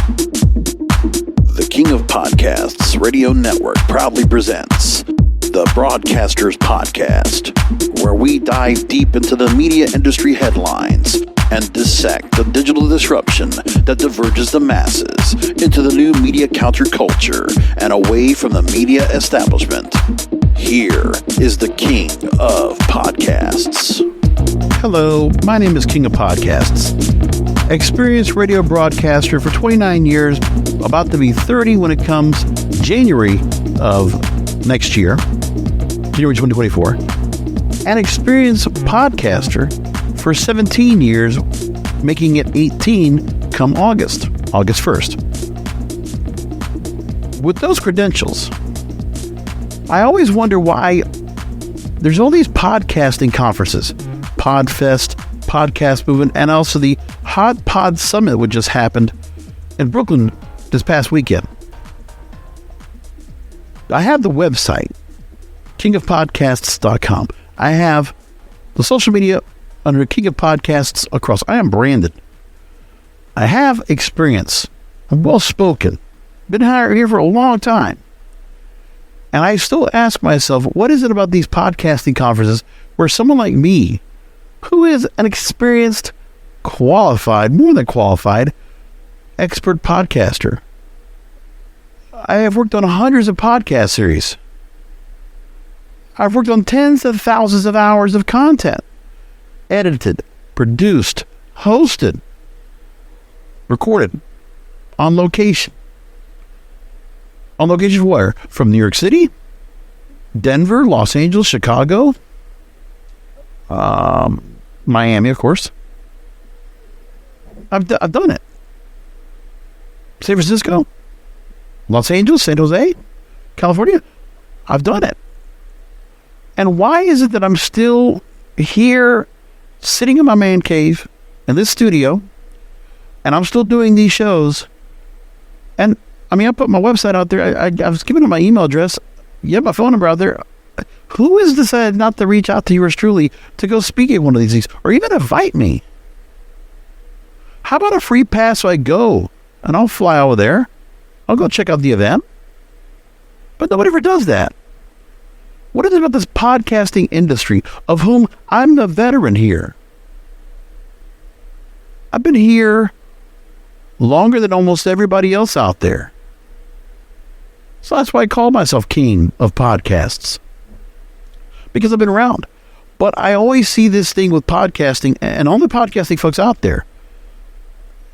The King of Podcasts Radio Network proudly presents the Broadcasters Podcast, where we dive deep into the media industry headlines and dissect the digital disruption that diverges the masses into the new media counterculture and away from the media establishment. Here is the King of Podcasts. Hello, my name is King of Podcasts. Experienced radio broadcaster for 29 years, about to be 30 when it comes January of next year, January 2024. An experienced podcaster for 17 years, making it 18 come August 1st. With those credentials, I always wonder why there's all these podcasting conferences, Podfest, Podcast Movement, and also the Hot Pod Summit, which just happened in Brooklyn this past weekend. I have the website, kingofpodcasts.com. I have the social media under King of Podcasts across. I am branded. I have experience. I'm well-spoken. Been here for a long time. And I still ask myself, what is it about these podcasting conferences where someone like me, who is an experienced, qualified, more than qualified, expert podcaster, I have worked on hundreds of podcast series. I've worked on tens of thousands of hours of content. Edited, produced, hosted, recorded, on location. On location where? From New York City, Denver, Los Angeles, Chicago, Miami, of course. I've done it. San Francisco, Los Angeles, San Jose, California. I've done it. And why is it that I'm still here sitting in my man cave in this studio and I'm still doing these shows? And I mean, I put my website out there. I was giving them my email address. You have my phone number out there. Who has decided not to reach out to yours truly to go speak at one of these things or even invite me? How about a free pass so I go and I'll fly over there. I'll go check out the event. But nobody ever does that. What is it about this podcasting industry of whom I'm the veteran here? I've been here longer than almost everybody else out there. So that's why I call myself King of Podcasts. Because I've been around. But I always see this thing with podcasting and all the podcasting folks out there.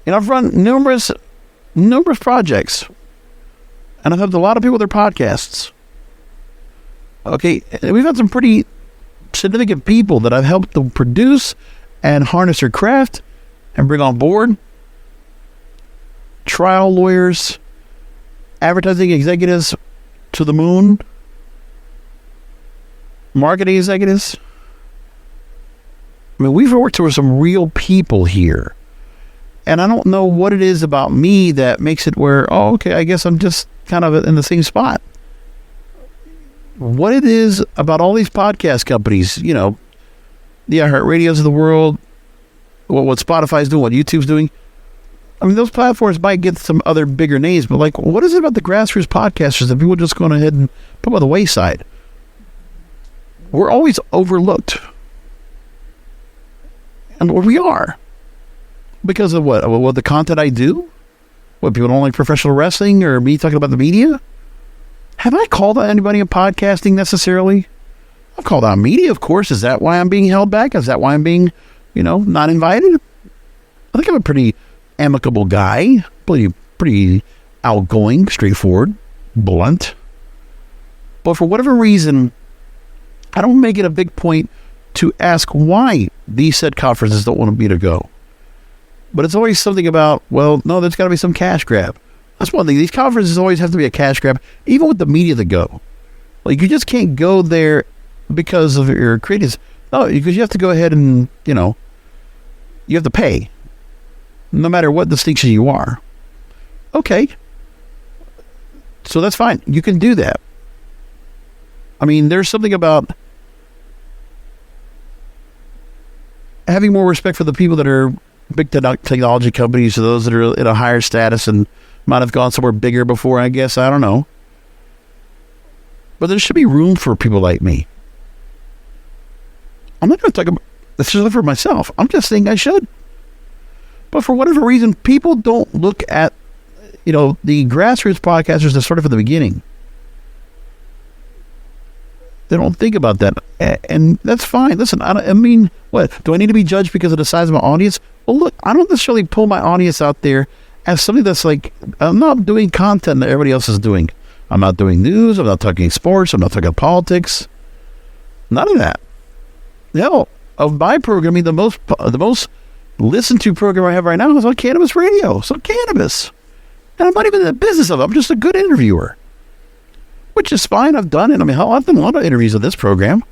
And I've run numerous projects. And I've helped a lot of people with their podcasts. Okay, we've had some pretty significant people that I've helped to produce and harness their craft and bring on board. Trial lawyers, advertising executives to the moon, marketing executives. I mean, we've worked with some real people here. And I don't know what it is about me that makes it where, oh, okay, I guess I'm just kind of in the same spot. What it is about all these podcast companies, you know, the iHeartMedias of the world, what Spotify's doing, what YouTube's doing. I mean, those platforms might get some other bigger names, but like, what is it about the grassroots podcasters that people just going ahead and put by the wayside? We're always overlooked. And we are. Because of what? What the content I do? What, people don't like professional wrestling or me talking about the media? Have I called out anybody in podcasting necessarily? I've called out media, of course. Is that why I'm being held back? Is that why I'm being, not invited? I think I'm a pretty amicable guy. Pretty outgoing, straightforward, blunt. But for whatever reason, I don't make it a big point to ask why these said conferences don't want me to go. But it's always something about, well, no, there's got to be some cash grab. That's one thing. These conferences always have to be a cash grab, even with the media that go. Like, you just can't go there because of your creatives. No, because you have to go ahead and, you have to pay, no matter what distinction you are. Okay. So that's fine. You can do that. I mean, there's something about having more respect for the people that are big technology companies, or those that are in a higher status and Might have gone somewhere bigger before, I guess. I don't know. But there should be room for people like me. I'm not going to talk about this just for myself. I'm just saying I should. But for whatever reason, people don't look at, the grassroots podcasters that started from the beginning. They don't think about that. And that's fine. Listen, I mean, what? Do I need to be judged because of the size of my audience? Well, look, I don't necessarily pull my audience out there as something that's like, I'm not doing content that everybody else is doing. I'm not doing news. I'm not talking sports. I'm not talking politics. None of that. Hell, of my programming, the most listened to program I have right now is on cannabis radio. So cannabis. And I'm not even in the business of it. I'm just a good interviewer. Which is fine. I've done it. I mean, hell, I've done a lot of interviews of this program.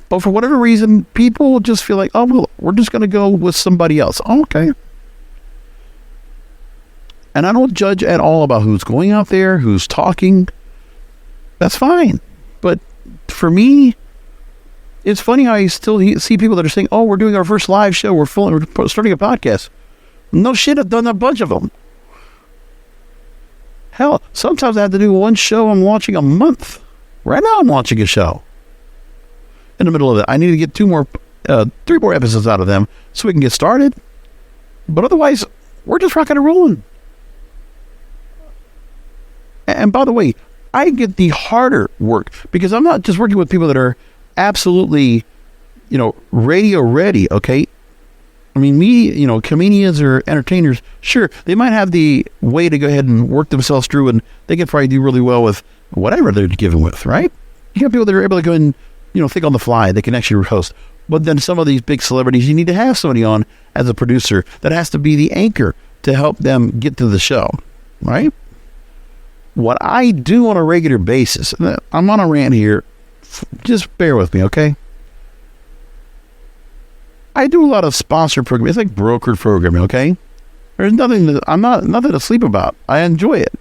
But for whatever reason, people just feel like, oh, well, we're just going to go with somebody else. Oh, okay. And I don't judge at all about who's going out there, who's talking. That's fine. But for me, it's funny how you still see people that are saying, oh, we're doing our first live show. We're starting a podcast. No shit, I've done a bunch of them. Hell, sometimes I have to do one show I'm launching a month. Right now I'm launching a show. In the middle of it, I need to get 3 more episodes out of them so we can get started. But otherwise, we're just rocking and rolling. And by the way, I get the harder work because I'm not just working with people that are absolutely, radio ready, okay? I mean, comedians or entertainers, sure, they might have the way to go ahead and work themselves through and they can probably do really well with whatever they're given with, right? You got people that are able to go and, think on the fly. They can actually host. But then some of these big celebrities, you need to have somebody on as a producer that has to be the anchor to help them get to the show, right? What I do on a regular basis, I'm on a rant here, just bear with me, okay? I do a lot of sponsored programming. It's like brokered programming, okay? There's nothing to sleep about. I enjoy it.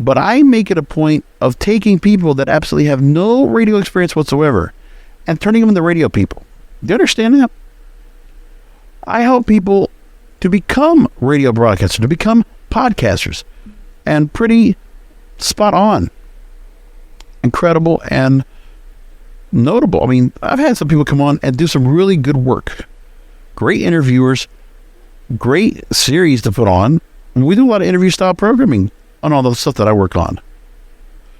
But I make it a point of taking people that absolutely have no radio experience whatsoever and turning them into radio people. Do you understand that? I help people to become radio broadcasters, to become podcasters, and pretty spot on, incredible, and notable. I mean, I've had some people come on and do some really good work. Great interviewers, great series to put on. And we do a lot of interview style programming on all the stuff that I work on.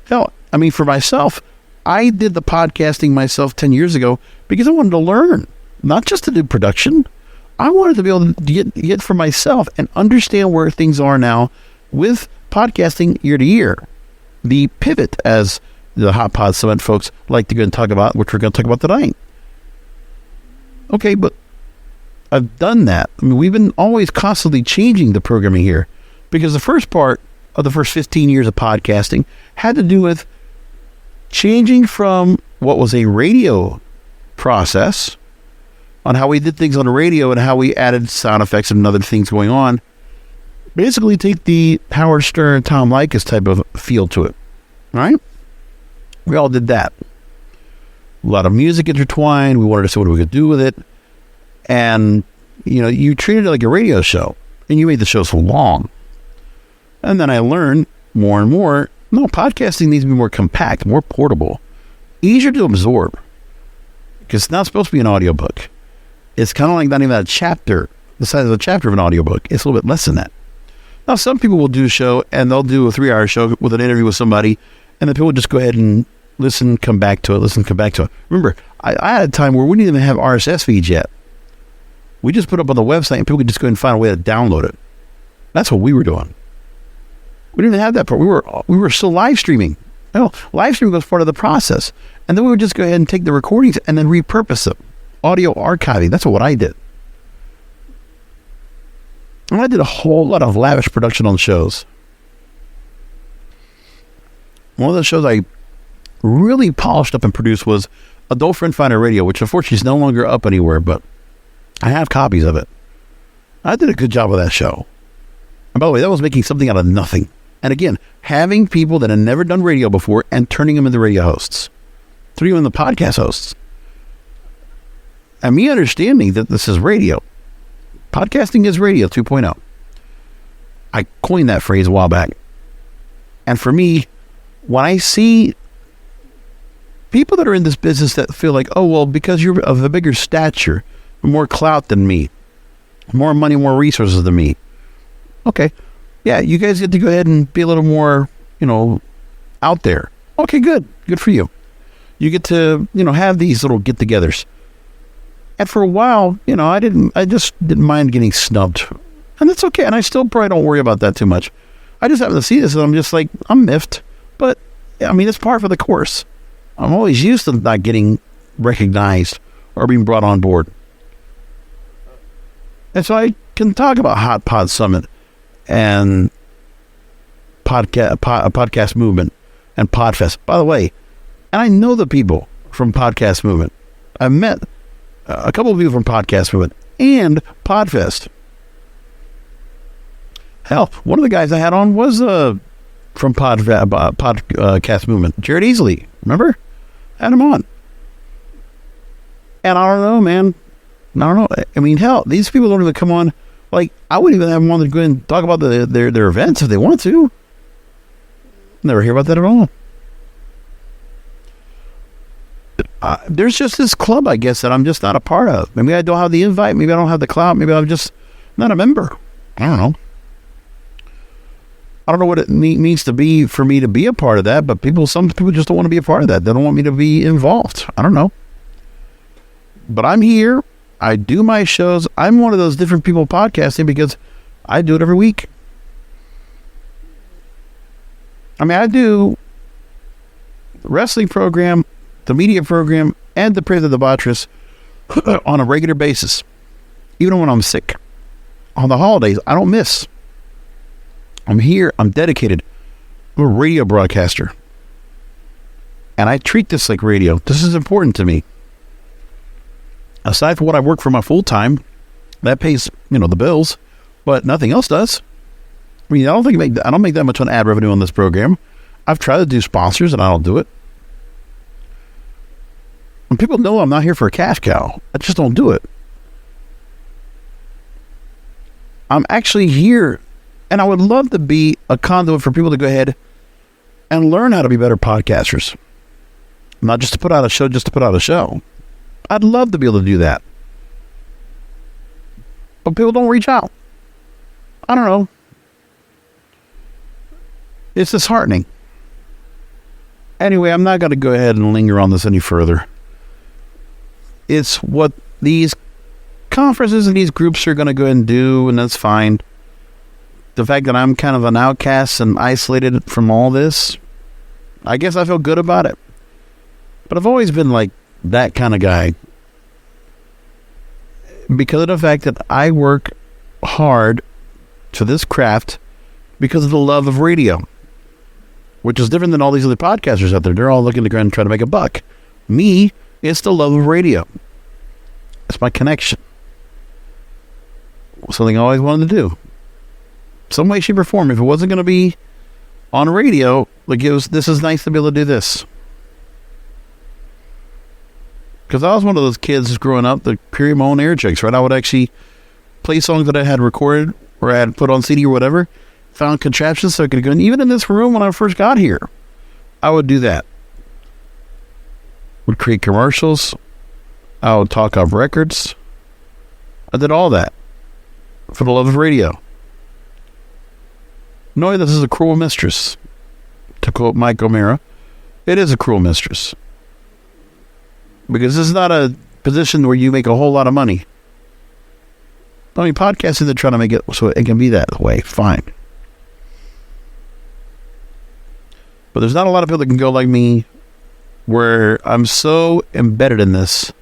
Hell, I mean, for myself, I did the podcasting myself 10 years ago because I wanted to learn, not just to do production. I wanted to be able to get for myself and understand where things are now with podcasting year to year. The pivot, as the Hot Pod Summit folks like to go and talk about, which we're going to talk about tonight. Okay, but I've done that. I mean, we've been always constantly changing the programming here because the first part of the first 15 years of podcasting had to do with changing from what was a radio process on how we did things on the radio and how we added sound effects and other things going on. Basically take the Howard Stern, Tom Likas type of feel to it. All right? We all did that. A lot of music intertwined. We wanted to see what we could do with it. And, you treated it like a radio show. And you made the show so long. And then I learned more and more, no, podcasting needs to be more compact, more portable, easier to absorb. Because it's not supposed to be an audiobook. It's kind of like not even a chapter, the size of a chapter of an audiobook. It's a little bit less than that. Now, some people will do a show, and they'll do a 3-hour show with an interview with somebody, and then people will just go ahead and listen, come back to it. Remember, I had a time where we didn't even have RSS feeds yet. We just put it up on the website, and people could just go ahead and find a way to download it. That's what we were doing. We didn't even have that part. We were still live streaming. No, live streaming was part of the process. And then we would just go ahead and take the recordings and then repurpose them. Audio archiving. That's what I did. And I did a whole lot of lavish production on shows. One of the shows I really polished up and produced was Adult Friend Finder Radio, which unfortunately is no longer up anywhere, but I have copies of it. I did a good job of that show. And by the way, that was making something out of nothing. And again, having people that had never done radio before and turning them into radio hosts. Turning them into podcast hosts. And me understanding that this is radio. Podcasting is radio 2.0. I coined that phrase a while back. And for me, when I see people that are in this business that feel like, oh, well, because you're of a bigger stature, more clout than me, more money, more resources than me. Okay. Yeah, you guys get to go ahead and be a little more, out there. Okay, good. Good for you. You get to, have these little get-togethers. And for a while, I just didn't mind getting snubbed. And that's okay. And I still probably don't worry about that too much. I just happen to see this and I'm just like, I'm miffed. But, it's par for the course. I'm always used to not getting recognized or being brought on board. And so I can talk about Hot Pod Summit and podcast movement and Podfest. By the way, and I know the people from Podcast Movement. I've met a couple of people from Podcast Movement and Podfest. Hell, one of the guys I had on was from Podcast Movement, Jared Easley. Remember? I had him on. And I don't know, man. I don't know. Hell, these people don't even come on. Like, I wouldn't even have them on to go and talk about their events if they want to. Never hear about that at all. There's just this club, I guess, that I'm just not a part of. Maybe I don't have the invite. Maybe I don't have the clout. Maybe I'm just not a member. I don't know. I don't know what it means to be for me to be a part of that, but some people just don't want to be a part of that. They don't want me to be involved. I don't know. But I'm here. I do my shows. I'm one of those different people podcasting because I do it every week. I do the wrestling program, the media program, and the Depraved, the Debaucherous on a regular basis. Even when I'm sick. On the holidays, I don't miss. I'm here. I'm dedicated. I'm a radio broadcaster. And I treat this like radio. This is important to me. Aside from what I work for my full time, that pays, the bills, but nothing else does. I don't make that much on ad revenue on this program. I've tried to do sponsors and I don't do it. And people know I'm not here for a cash cow. I just don't do it. I'm actually here, and I would love to be a conduit for people to go ahead and learn how to be better podcasters. Not just to put out a show, just to put out a show. I'd love to be able to do that. But people don't reach out. I don't know. It's disheartening. Anyway, I'm not going to go ahead and linger on this any further. It's what these conferences and these groups are going to go ahead and do, and that's fine. The fact that I'm kind of an outcast and isolated from all this, I guess I feel good about it. But I've always been like that kind of guy because of the fact that I work hard to this craft because of the love of radio, which is different than all these other podcasters out there. They're all looking to go and try to make a buck. Me, it's the love of radio. It's my connection. Something I always wanted to do. Some way, shape, or form. If it wasn't going to be on radio, this is nice to be able to do this. Because I was one of those kids growing up that carried my own air checks, right? I would actually play songs that I had recorded or I had put on CD or whatever. Found contraptions so I could go. And even in this room when I first got here, I would do that. Would create commercials. I would talk off records. I did all that for the love of radio. Knowing this is a cruel mistress. To quote Mike O'Mara, it is a cruel mistress. Because this is not a position where you make a whole lot of money. Podcasting, they're trying to make it so it can be that way. Fine. But there's not a lot of people that can go like me, where I'm so embedded in this,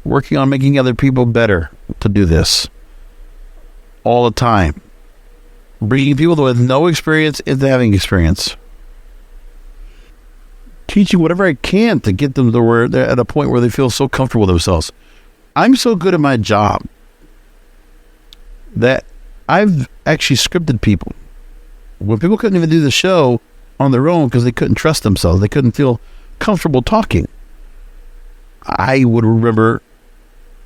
working on making other people better to do this all the time. Bringing people with no experience into having experience. Teaching whatever I can to get them to where they're at a point where they feel so comfortable with themselves. I'm so good at my job that I've actually scripted people. When people couldn't even do the show on their own because they couldn't trust themselves, they couldn't feel comfortable talking, I would remember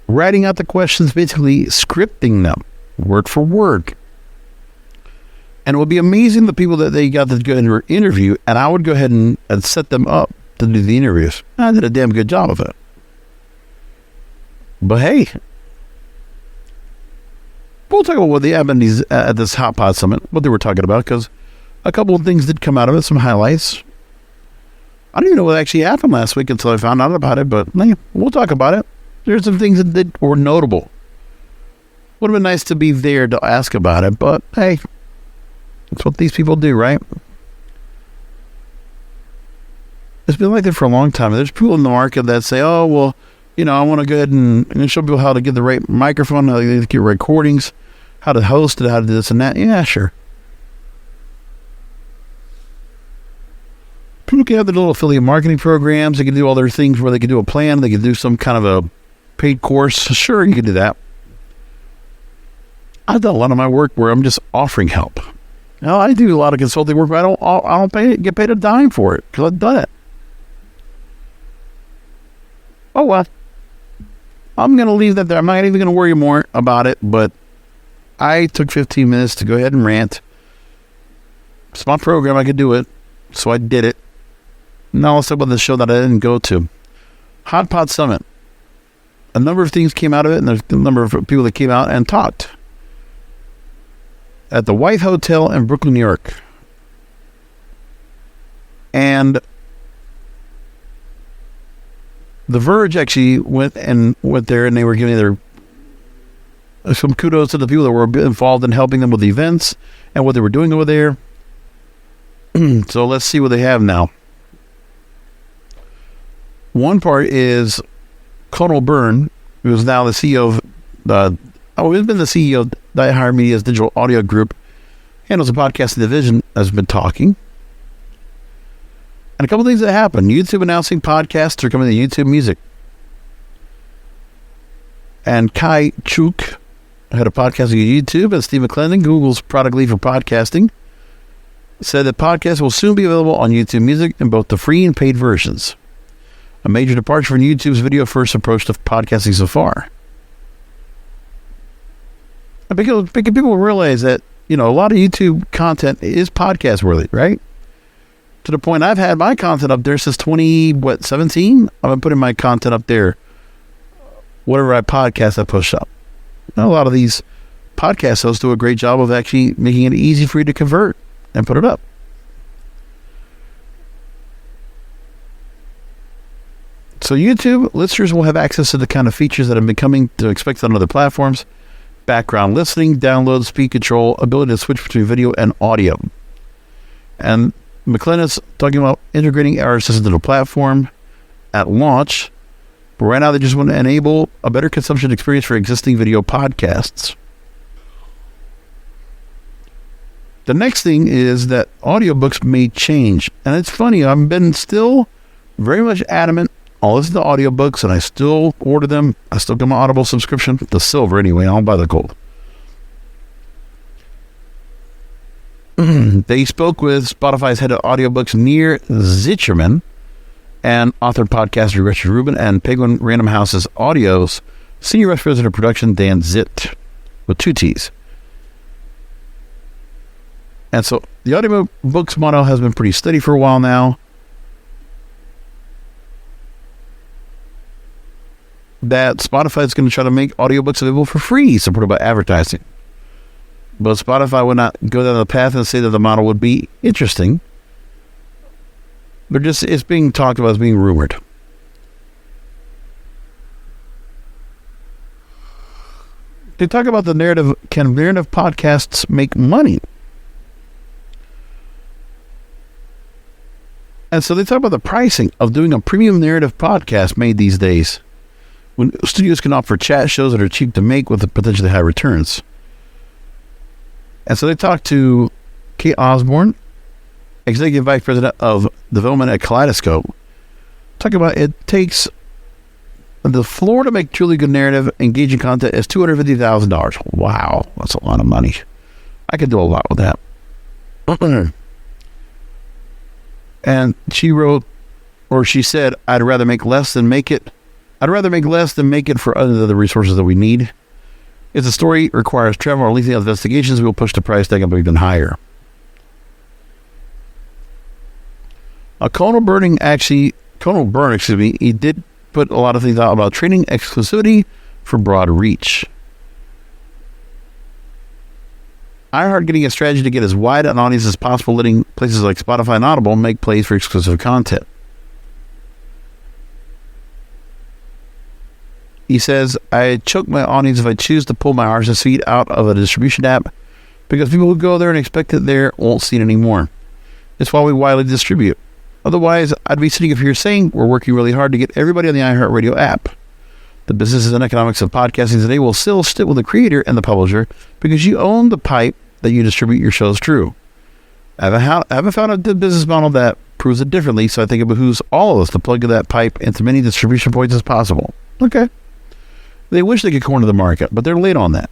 writing out the questions, basically scripting them word for word. And it would be amazing the people that they got to go and interview, and I would go ahead and set them up to do the interviews. I did a damn good job of it. But hey, we'll talk about what the advertise at this Hot Pod Summit, what they were talking about, because a couple of things did come out of it, some highlights. I don't even know what actually happened last week until I found out about it, but hey, we'll talk about it. There's some things that were notable. Would have been nice to be there to ask about it, but hey, that's what these people do, right? It's been like that for a long time. There's people in the market that say, oh, well, I want to go ahead and show people how to get the right microphone, how to get recordings, how to host it, how to do this and that. Yeah, sure. People can have their little affiliate marketing programs. They can do all their things where they can do a plan. They can do some kind of a paid course. Sure, you can do that. I've done a lot of my work where I'm just offering help. Now, I do a lot of consulting work, but I don't get paid a dime for it because I've done it. Oh, well. I'm going to leave that there. I'm not even going to worry more about it, but I took 15 minutes to go ahead and rant. It's my program. I could do it, so I did it. Now let's talk about the show that I didn't go to. Hot Pod Summit. A number of things came out of it, and there's a number of people that came out and talked. At the White Hotel in Brooklyn, New York. And The Verge actually went there, and they were giving their some kudos to the people that were involved in helping them with the events and what they were doing over there. So let's see what they have now. One part is Conal Byrne, who is now the CEO of he's been the CEO of iHeartMedia's digital audio group, handles the podcasting division, has been talking. And a couple things that happened. YouTube announcing podcasts are coming to YouTube Music. And Kai Chuk, head of podcasting at YouTube, and Steve McClendon, Google's product lead for podcasting, said that podcasts will soon be available on YouTube Music in both the free and paid versions. A major departure from YouTube's video-first approach to podcasting so far. And because people realize that, a lot of YouTube content is podcast-worthy, right? To the point I've had my content up there since 2017. I've been putting my content up there. Whatever I podcast, I push up. A lot of these podcast hosts do a great job of actually making it easy for you to convert and put it up. So YouTube listeners will have access to the kind of features that have been coming to expect on other platforms. Background listening, download, speed control, ability to switch between video and audio. And McLennan's talking about integrating our system to the platform at launch. But right now they just want to enable a better consumption experience for existing video podcasts. The next thing is that audiobooks may change. And it's funny, I've been still very much adamant. I'll listen to audiobooks and I still order them. I still get my Audible subscription, the silver anyway. I don't buy the gold. They spoke with Spotify's head of audiobooks, Nir Zitcherman, and author podcaster Richard Rubin, and Penguin Random House's Audio's senior vice president of production, Dan Zitt, with 2 T's. And so the audiobooks model has been pretty steady for a while now. That Spotify is going to try to make audiobooks available for free, supported by advertising. But Spotify would not go down the path and say that the model would be interesting. But it's being talked about as being rumored. They talk about the narrative. Can narrative podcasts make money? And so they talk about the pricing of doing a premium narrative podcast made these days, when studios can offer chat shows that are cheap to make with potentially high returns. And so they talked to Kate Osborne, Executive Vice President of Development at Kaleidoscope, talking about it takes the floor to make truly good narrative, engaging content is $250,000. Wow, that's a lot of money. I could do a lot with that. And she wrote, or she said, I'd rather make less than make it for other resources that we need. If the story requires travel or lengthy investigations, we will push the price tag up even higher. Conal Byrne, he did put a lot of things out about training exclusivity for broad reach. iHeart getting a strategy to get as wide an audience as possible, letting places like Spotify and Audible make plays for exclusive content. He says, I choke my audience if I choose to pull my RSS feed out of a distribution app because people who go there and expect it there won't see it anymore. It's why we widely distribute. Otherwise, I'd be sitting up here saying we're working really hard to get everybody on the iHeartRadio app. The businesses and economics of podcasting today will still sit with the creator and the publisher because you own the pipe that you distribute your shows through. I haven't found a good business model that proves it differently, so I think it behooves all of us to plug that pipe into many distribution points as possible. Okay. They wish they could corner the market, but they're late on that.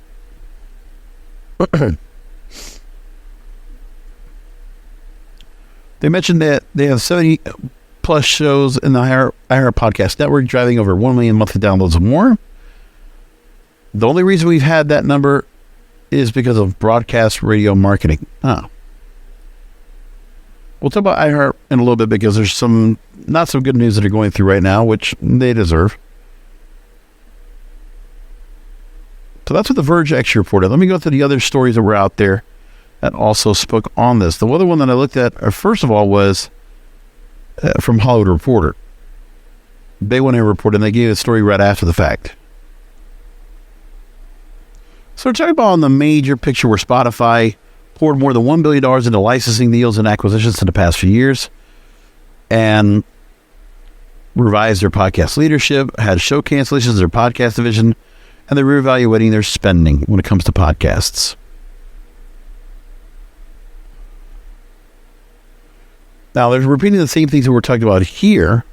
They mentioned that they have 70 plus shows in the iHeart Podcast Network, driving over 1 million monthly downloads or more. The only reason we've had that number is because of broadcast radio marketing. We'll talk about iHeart in a little bit because there's some not so good news that are going through right now, which they deserve. So that's what The Verge actually reported. Let me go through the other stories that were out there that also spoke on this. The other one that I looked at, first of all, was from Hollywood Reporter. They went and reported, and they gave a story right after the fact. So we're talking about on the major picture where Spotify poured more than $1 billion into licensing deals and acquisitions in the past few years and revised their podcast leadership, had show cancellations in their podcast division, and they're reevaluating their spending when it comes to podcasts. Now, they're repeating the same things that we're talking about here.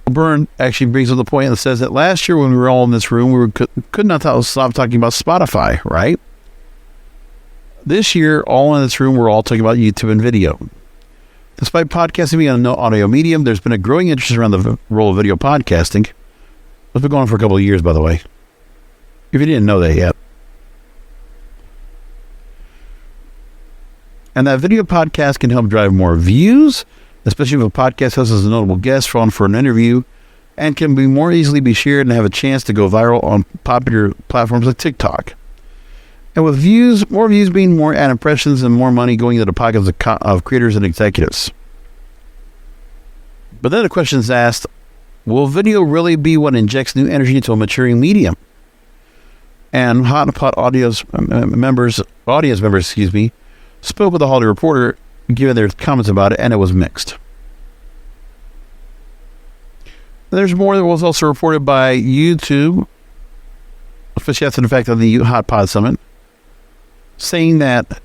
Byrne actually brings up the point and says that last year when we were all in this room, we could not stop talking about Spotify, right? This year, all in this room, we're all talking about YouTube and video. Despite podcasting being an audio medium, there's been a growing interest around the role of video podcasting. It's been going on for a couple of years, by the way, if you didn't know that yet. And that video podcast can help drive more views, especially if a podcast host has a notable guest on for an interview, and can be more easily be shared and have a chance to go viral on popular platforms like TikTok. And with more views being more ad impressions and more money going into the pockets of creators and executives. But then the question is asked, will video really be what injects new energy into a maturing medium? And Hot Pot audience members, spoke with the Hollywood Reporter, giving their comments about it, and it was mixed. There's more that was also reported by YouTube, especially after the fact of the Hot Pod Summit, saying that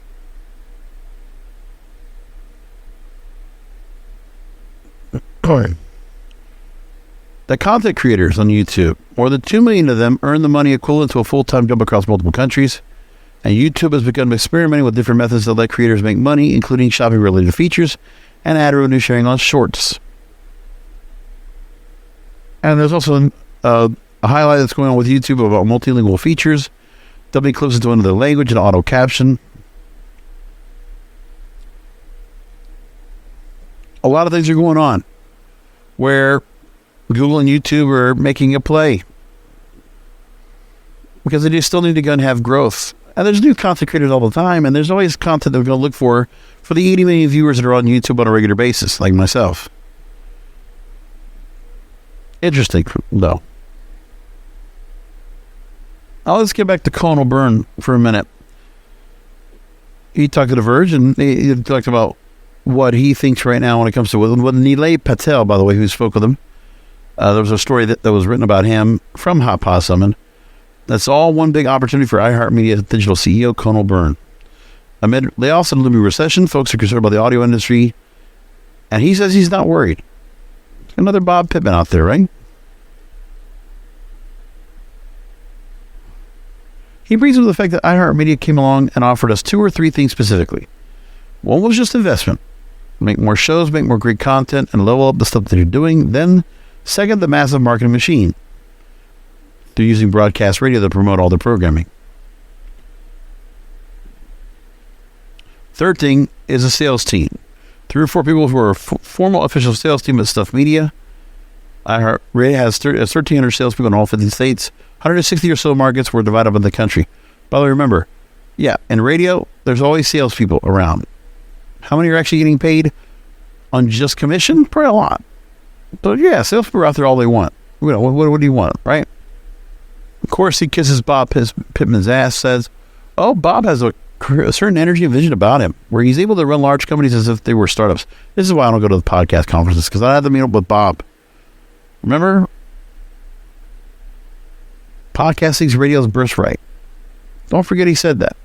the content creators on YouTube, more than 2 million of them, earn the money equivalent to a full-time job across multiple countries. And YouTube has begun experimenting with different methods that let creators make money, including shopping-related features and ad revenue sharing on shorts. And there's also a highlight that's going on with YouTube about multilingual features, dubbing clips into another language and auto caption. A lot of things are going on where Google and YouTube are making a play because they still need to go and have growth. And there's new content creators all the time, and there's always content that we're going to look for the 80 million viewers that are on YouTube on a regular basis, like myself. Interesting, though. Now let's get back to Conal Byrne for a minute. He talked to The Verge, and he talked about what he thinks right now when it comes to with Nilay Patel, by the way, who spoke with him. There was a story that was written about him from Hot Pod Summit. That's all one big opportunity for iHeartMedia Digital CEO Conal Byrne. Amid layoffs and looming recession, folks are concerned about the audio industry, and he says he's not worried. Another Bob Pittman out there, right? He brings up the fact that iHeartMedia came along and offered us 2 or 3 things specifically. One was just investment. Make more shows, make more great content, and level up the stuff that you're doing. Then, second, the massive marketing machine. They're using broadcast radio to promote all their programming. Third thing is a sales team. 3 or 4 people who are a formal official sales team at Stuff Media. iHeartMedia has 1,300 salespeople in all 50 states. 160 or so markets were divided up in the country. By the way, remember, in radio, there's always salespeople around. How many are actually getting paid on just commission? Probably a lot. So salespeople are out there all they want. What do you want, right? Of course, he kisses Bob Pittman's ass, says, Bob has a certain energy and vision about him, where he's able to run large companies as if they were startups. This is why I don't go to the podcast conferences, because I had to meet up with Bob. Remember? Podcasting's radio's birthright. Don't forget he said that.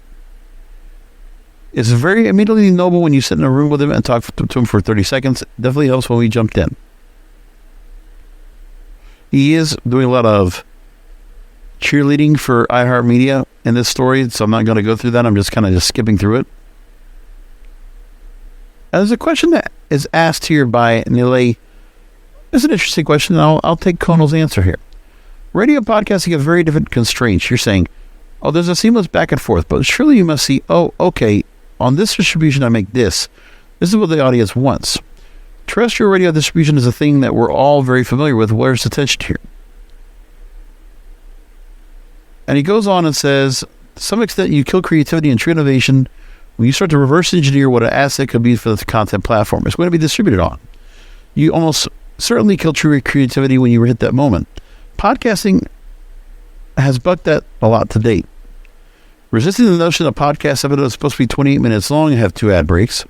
It's very immediately noble when you sit in a room with him and talk to him for 30 seconds. Definitely helps when we jumped in. He is doing a lot of cheerleading for iHeartMedia in this story, so I'm not going to go through that. I'm just kind of skipping through it. And there's a question that is asked here by Nile. It's an interesting question, and I'll take Conal's answer here. Radio and podcasting have very different constraints. You're saying, there's a seamless back and forth, but surely you must see, okay, on this distribution I make this. This is what the audience wants. Terrestrial radio distribution is a thing that we're all very familiar with. Where's the tension here? And he goes on and says, to some extent you kill creativity and true innovation when you start to reverse engineer what an asset could be for the content platform it's going to be distributed on. You almost certainly kill true creativity when you hit that moment. Podcasting has bucked that a lot to date. Resisting the notion that a podcast episode is supposed to be 28 minutes long and have 2 ad breaks.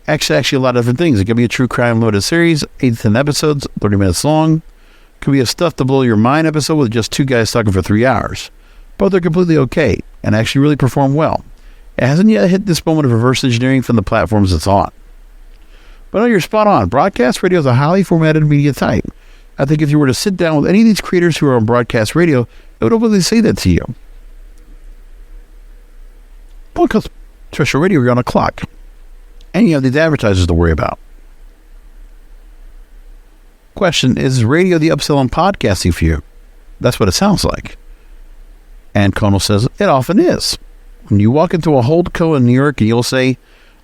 Actually a lot of different things. It could be a true crime loaded series, 8 to 10 episodes, 30 minutes long. It could be a stuff to blow your mind episode with just 2 guys talking for 3 hours. Both are completely okay and actually really perform well. It hasn't yet hit this moment of reverse engineering from the platforms it's on. But no, you're spot on. Broadcast radio is a highly formatted media type. I think if you were to sit down with any of these creators who are on broadcast radio, it would openly say that to you. Well, because terrestrial radio, you're on a clock. And you have these advertisers to worry about. Question, is radio the upsell on podcasting for you? That's what it sounds like. And Conal says, it often is. When you walk into a holdco in New York and you'll say,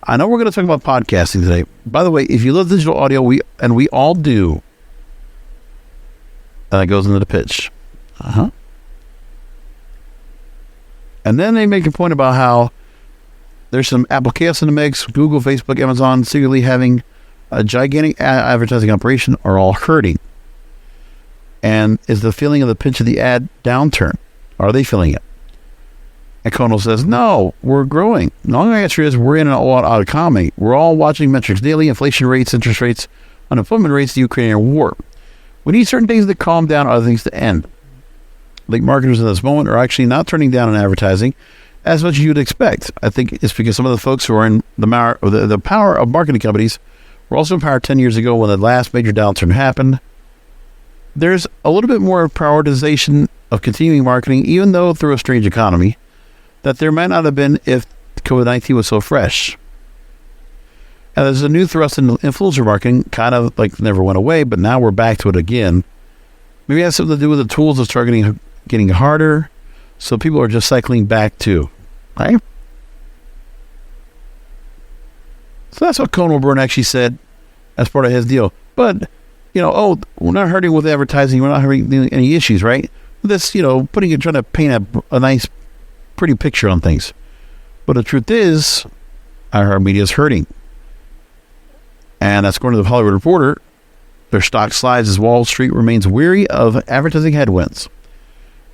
I know we're going to talk about podcasting today. By the way, if you love digital audio, we all do. And that goes into the pitch. And then they make a point about how there's some Apple chaos in the mix. Google, Facebook, Amazon secretly having a gigantic advertising operation are all hurting. And is the feeling of the pinch of the ad downturn? Are they feeling it? And Conal says, no, we're growing. The long answer is we're in an all-out economy. We're all watching metrics daily, inflation rates, interest rates, unemployment rates, the Ukrainian war. We need certain things to calm down, other things to end. I think marketers in this moment are actually not turning down on advertising as much as you'd expect. I think it's because some of the folks who are in the power of marketing companies were also in power 10 years ago when the last major downturn happened. There's a little bit more prioritization of continuing marketing, even though through a strange economy, that there might not have been if COVID-19 was so fresh. And there's a new thrust in influencer marketing, kind of like never went away, but now we're back to it again. Maybe it has something to do with the tools of targeting getting harder, so people are just cycling back to, right? So that's what Conal Byrne actually said as part of his deal. But, we're not hurting with advertising, we're not having any issues, right? This, trying to paint a nice, pretty picture on things. But the truth is, iHeartMedia is hurting. And that's according to the Hollywood Reporter. Their stock slides as Wall Street remains weary of advertising headwinds.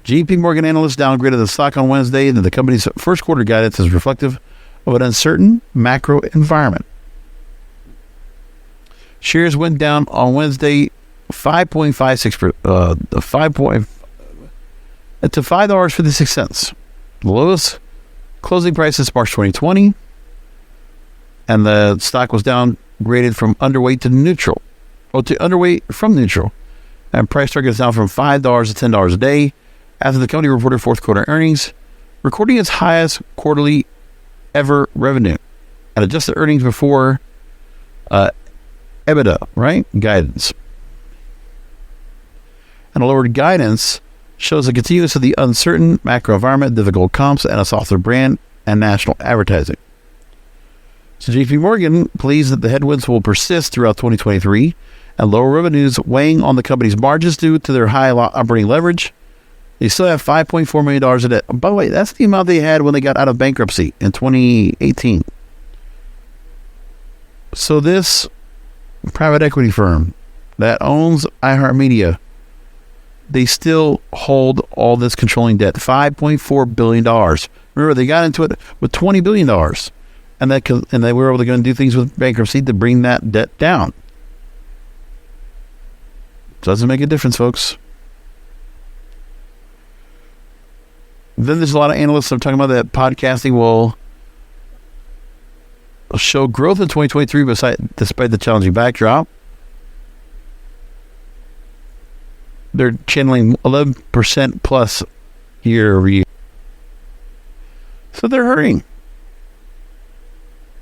JP Morgan analysts downgraded the stock on Wednesday, and the company's first quarter guidance is reflective of an uncertain macro environment. Shares went down on Wednesday 5.56% to $5.56. The lowest closing price since March 2020, and the stock was downgraded from underweight to neutral. To underweight from neutral. And price target is down from $5 to $10 a day after the company reported fourth quarter earnings, recording its highest quarterly ever revenue and adjusted earnings before EBITDA, right? Guidance. And a lowered guidance shows a continuance of the uncertain macro environment, difficult comps, and a softer brand and national advertising. So JP Morgan pleased that the headwinds will persist throughout 2023 and lower revenues weighing on the company's margins due to their high operating leverage. They still have $5.4 million in debt. By the way, that's the amount they had when they got out of bankruptcy in 2018. So this private equity firm that owns iHeartMedia, they still hold all this controlling debt, $5.4 billion. Remember, they got into it with $20 billion. And they were able to go and do things with bankruptcy to bring that debt down. Doesn't make a difference, folks. Then there's a lot of analysts that are talking about that podcasting will show growth in 2023 despite the challenging backdrop. They're channeling 11% plus year over year. So they're hurting.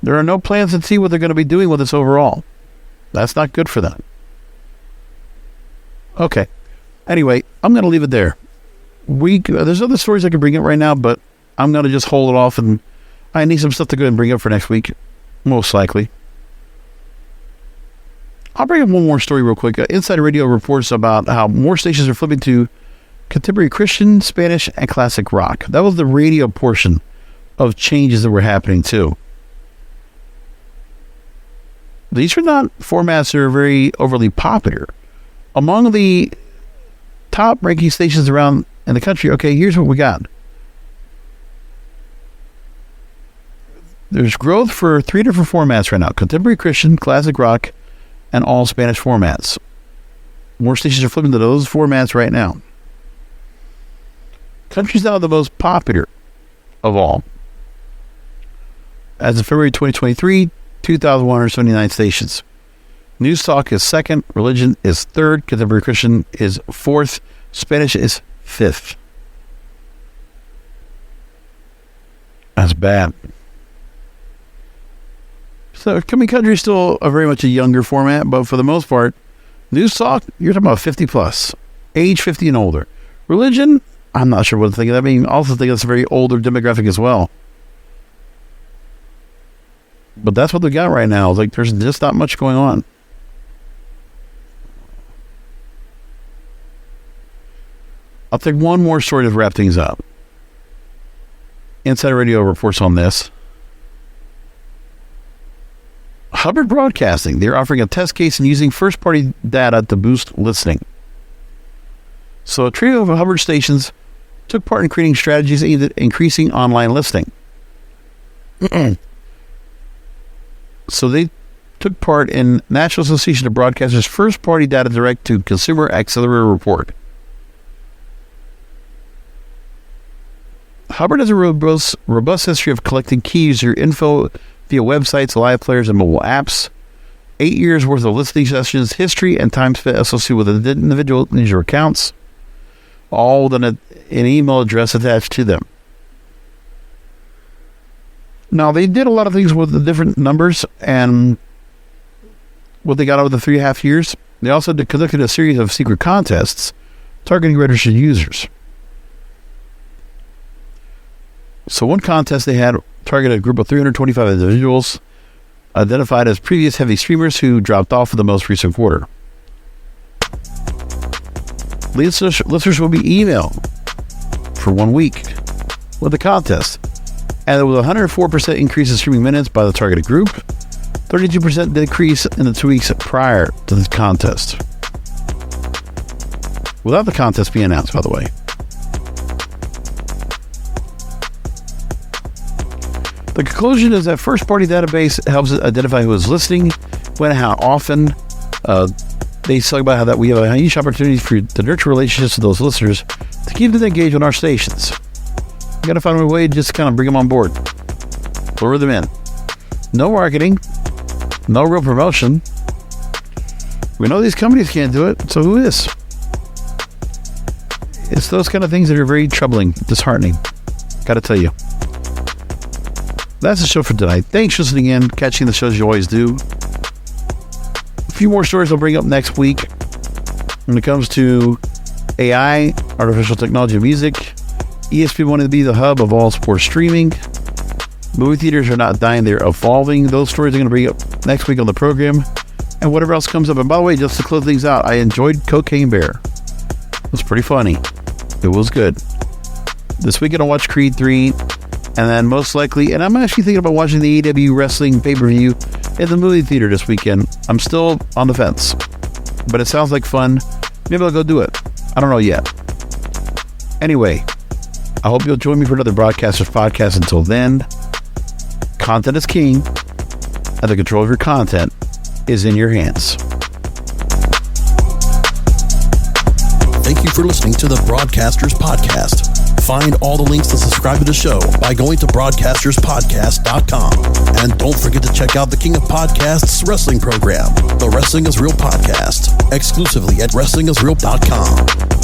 There are no plans to see what they're going to be doing with this overall. That's not good for them. Okay. Anyway, I'm going to leave it there. There's other stories I can bring up right now, but I'm going to just hold it off, and I need some stuff to go and bring up for next week, most likely. I'll bring up one more story real quick. Insider Radio reports about how more stations are flipping to contemporary Christian, Spanish, and classic rock. That was the radio portion of changes that were happening too. These are not formats that are very overly popular. Among the top ranking stations around in the country, okay, here's what we got. There's growth for 3 different formats right now: contemporary Christian, classic rock, and all Spanish formats. More stations are flipping to those formats right now. Country's now the most popular of all. As of February 2023, 2,179 stations. News Talk is second, religion is third, contemporary Christian is fourth, Spanish is fifth. That's bad. So Coming Country is still very much a younger format, but for the most part, News Talk, you're talking about 50 plus, age 50 and older. Religion, I'm not sure what to think of that. I mean, I also think that's a very older demographic as well. But that's what we got right now. It's like there's just not much going on. I'll take one more story to wrap things up. Insider Radio reports on this. Hubbard Broadcasting, they're offering a test case and using first-party data to boost listening. So a trio of Hubbard stations took part in creating strategies aimed at increasing online listening. So they took part in National Association of Broadcasters' first-party data direct-to-consumer accelerator report. Hubbard has a robust history of collecting key user info via websites, live players, and mobile apps. 8 years worth of listening sessions, history, and time spent associated with individual user accounts, all with an email address attached to them. Now, they did a lot of things with the different numbers and what they got over the 3.5 years. They also conducted a series of secret contests targeting registered users. So one contest they had targeted a group of 325 individuals identified as previous heavy streamers who dropped off in the most recent quarter. Listeners will be emailed for 1 week with the contest. And there was a 104% increase in streaming minutes by the targeted group, 32% decrease in the 2 weeks prior to the contest. Without the contest being announced, by the way. The conclusion is that first-party database helps identify who is listening, when and how often. They talk about how that we have a huge opportunity to nurture relationships with those listeners to keep them engaged with our stations. You got to find a way to just kind of bring them on board, lure them in. No marketing, no real promotion. We know these companies can't do it, so who is? It's those kind of things that are very troubling, disheartening. Got to tell you. That's the show for tonight. Thanks for listening in, catching the shows you always do. A few more stories I'll bring up next week. When it comes to AI, artificial technology, and music, ESPN wanted to be the hub of all sports streaming. Movie theaters are not dying, they're evolving. Those stories are going to bring up next week on the program, and whatever else comes up. And by the way, just to close things out, I enjoyed Cocaine Bear. It was pretty funny. It was good. This weekend I'll watch Creed 3, and then most likely, and I'm actually thinking about watching the AEW Wrestling pay-per-view in the movie theater this weekend. I'm still on the fence, but it sounds like fun. Maybe I'll go do it. I don't know yet. Anyway, I hope you'll join me for another Broadcasters podcast. Until then, content is king, and the control of your content is in your hands. Thank you for listening to the Broadcasters Podcast. Find all the links to subscribe to the show by going to broadcasterspodcast.com. And don't forget to check out the King of Podcasts wrestling program, the Wrestling is Real podcast, exclusively at wrestlingisreal.com.